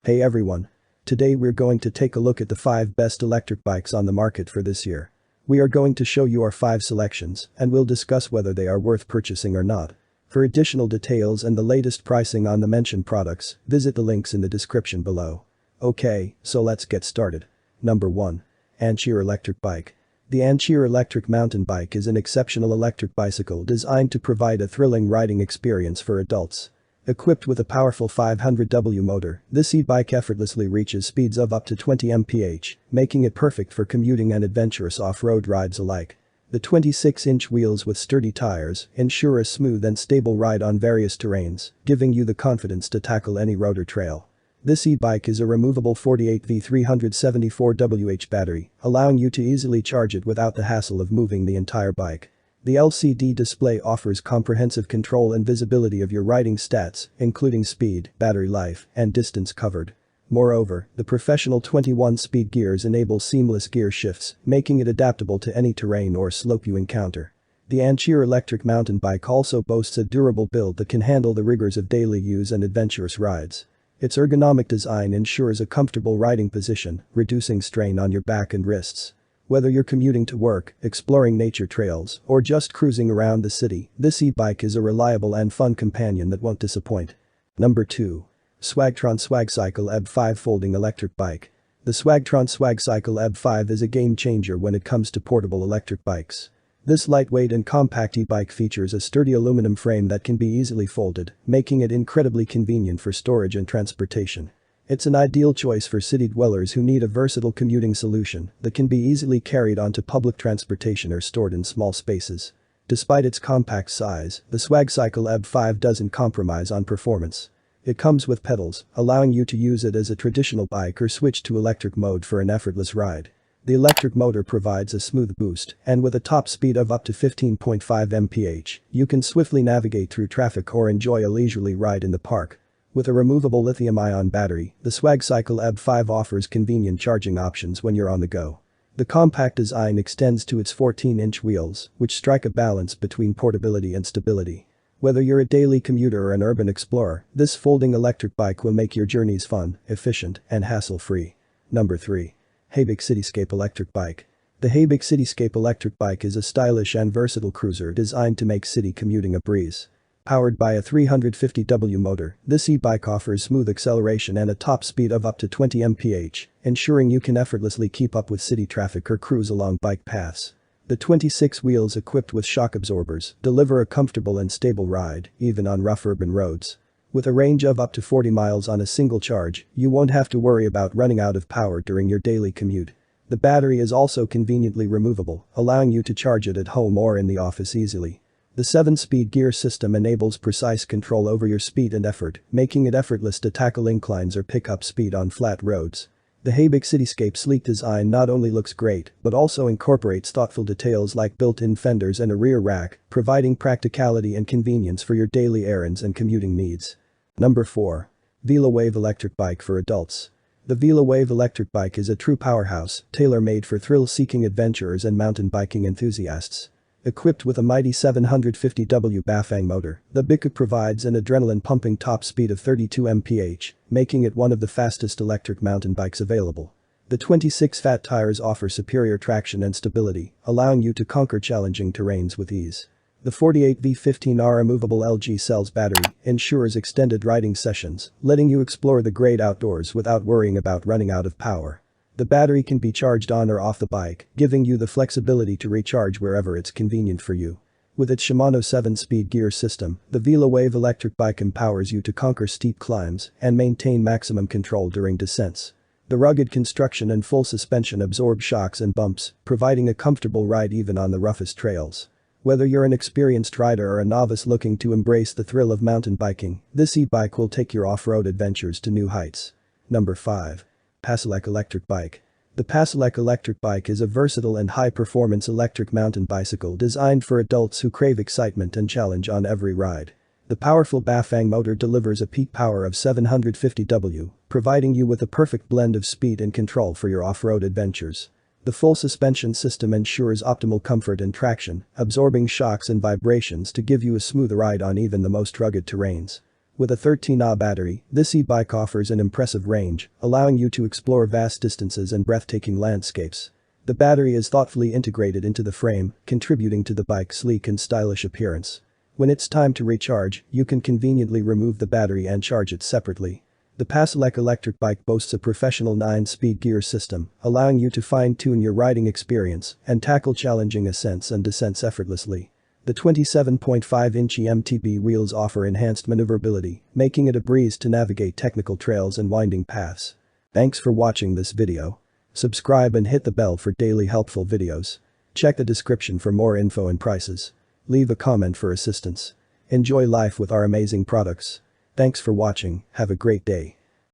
Hey everyone. Today we're going to take a look at the 5 best electric bikes on the market for this year. We are going to show you our 5 selections and we'll discuss whether they are worth purchasing or not. For additional details and the latest pricing on the mentioned products, visit the links in the description below. Okay, so let's get started. Number 1. Anchior Electric Bike. The Anchior Electric Mountain Bike is an exceptional electric bicycle designed to provide a thrilling riding experience for adults. Equipped with a powerful 500W motor, this e-bike effortlessly reaches speeds of up to 20 mph, making it perfect for commuting and adventurous off-road rides alike. The 26-inch wheels with sturdy tires ensure a smooth and stable ride on various terrains, giving you the confidence to tackle any road or trail. This e-bike is a removable 48V 374Wh battery, allowing you to easily charge it without the hassle of moving the entire bike. The LCD display offers comprehensive control and visibility of your riding stats, including speed, battery life, and distance covered. Moreover, the professional 21-speed gears enable seamless gear shifts, making it adaptable to any terrain or slope you encounter. The Anchior Electric Mountain Bike also boasts a durable build that can handle the rigors of daily use and adventurous rides. Its ergonomic design ensures a comfortable riding position, reducing strain on your back and wrists. Whether you're commuting to work, exploring nature trails, or just cruising around the city, this e-bike is a reliable and fun companion that won't disappoint. Number 2. Swagtron SwagCycle EB 5 Folding Electric Bike. The Swagtron SwagCycle EB 5 is a game changer when it comes to portable electric bikes. This lightweight and compact e-bike features a sturdy aluminum frame that can be easily folded, making it incredibly convenient for storage and transportation. It's an ideal choice for city dwellers who need a versatile commuting solution that can be easily carried onto public transportation or stored in small spaces. Despite its compact size, the SwagCycle EB 5 doesn't compromise on performance. It comes with pedals, allowing you to use it as a traditional bike or switch to electric mode for an effortless ride. The electric motor provides a smooth boost, and with a top speed of up to 15.5 mph, you can swiftly navigate through traffic or enjoy a leisurely ride in the park. With a removable lithium-ion battery, the SwagCycle EB 5 offers convenient charging options when you're on the go. The compact design extends to its 14-inch wheels, which strike a balance between portability and stability. Whether you're a daily commuter or an urban explorer, this folding electric bike will make your journeys fun, efficient, and hassle-free. Number 3. Habic Cityscape Electric Bike. The Habic Cityscape Electric Bike is a stylish and versatile cruiser designed to make city commuting a breeze. Powered by a 350W motor, this e-bike offers smooth acceleration and a top speed of up to 20 mph, ensuring you can effortlessly keep up with city traffic or cruise along bike paths. The 26 wheels equipped with shock absorbers deliver a comfortable and stable ride, even on rough urban roads. With a range of up to 40 miles on a single charge, you won't have to worry about running out of power during your daily commute. The battery is also conveniently removable, allowing you to charge it at home or in the office easily. The 7-speed gear system enables precise control over your speed and effort, making it effortless to tackle inclines or pick up speed on flat roads. The Habic Cityscape's sleek design not only looks great, but also incorporates thoughtful details like built-in fenders and a rear rack, providing practicality and convenience for your daily errands and commuting needs. Number 4. VeloWave Electric Bike for Adults. The VeloWave Electric Bike is a true powerhouse, tailor-made for thrill-seeking adventurers and mountain biking enthusiasts. Equipped with a mighty 750W Bafang motor, the bike provides an adrenaline-pumping top speed of 32 mph, making it one of the fastest electric mountain bikes available. The 26 fat tires offer superior traction and stability, allowing you to conquer challenging terrains with ease. The 48V15R removable LG cells battery ensures extended riding sessions, letting you explore the great outdoors without worrying about running out of power. The battery can be charged on or off the bike, giving you the flexibility to recharge wherever it's convenient for you. With its Shimano 7-speed gear system, the VeloWave electric bike empowers you to conquer steep climbs and maintain maximum control during descents. The rugged construction and full suspension absorb shocks and bumps, providing a comfortable ride even on the roughest trails. Whether you're an experienced rider or a novice looking to embrace the thrill of mountain biking, this e-bike will take your off-road adventures to new heights. Number 5. Pasalek Electric Bike. The Pasalek Electric Bike is a versatile and high-performance electric mountain bicycle designed for adults who crave excitement and challenge on every ride. The powerful Bafang motor delivers a peak power of 750W, providing you with a perfect blend of speed and control for your off-road adventures. The full suspension system ensures optimal comfort and traction, absorbing shocks and vibrations to give you a smooth ride on even the most rugged terrains. With a 13Ah battery, this e-bike offers an impressive range, allowing you to explore vast distances and breathtaking landscapes. The battery is thoughtfully integrated into the frame, contributing to the bike's sleek and stylish appearance. When it's time to recharge, you can conveniently remove the battery and charge it separately. The Pedelec electric bike boasts a professional 9-speed gear system, allowing you to fine-tune your riding experience and tackle challenging ascents and descents effortlessly. The 27.5-inch MTB wheels offer enhanced maneuverability, making it a breeze to navigate technical trails and winding paths. Thanks for watching this video. Subscribe and hit the bell for daily helpful videos. Check the description for more info and prices. Leave a comment for assistance. Enjoy life with our amazing products. Thanks for watching, have a great day.